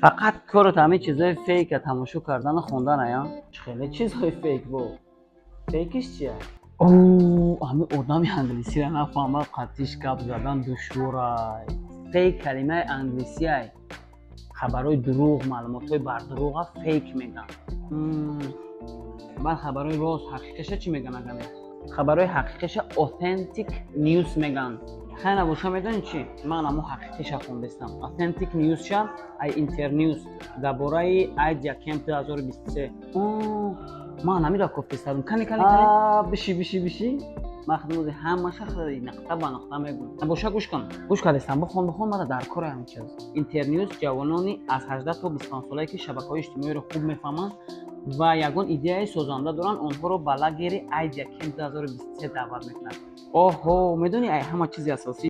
فقط کارت همه چیزای فیک تماشا کردن و خوندن یا خیلی چیزهای فیک بو. فیکش چیه؟ اوه همه آدمی انگلیسی را نفهمه قطعیش گپ زدن دشواره. فیک کلمه انگلیسی ای خبرهای دروغ معلوماتهای بر دروغ فیک میگن. بعد خبرهای راست حقیقیش چی میگن اگه خبرهای حقیقیش authentic news میگن. خیلی نباشه میدونی چی؟ من همون حقیقیش خوندستم. authentic news شم ای اینترنیوز درباره اید یکم 2023. من نمیره گفتستم کنی بشی مخدوم همه شخص نقطه با نقطه میگم. باشه گوش کن بخون من در کار همین چیز. اینترنیوز جوانانی از 18 تا 25 سالگی که شبکه‌های اجتماعی رو خوب میفهمن و یگان ایده سازنده دارن اونها رو بالا گیری اید یکم 2023 دعوت میکنن. اوهو میدونی ای همه چیز اساسی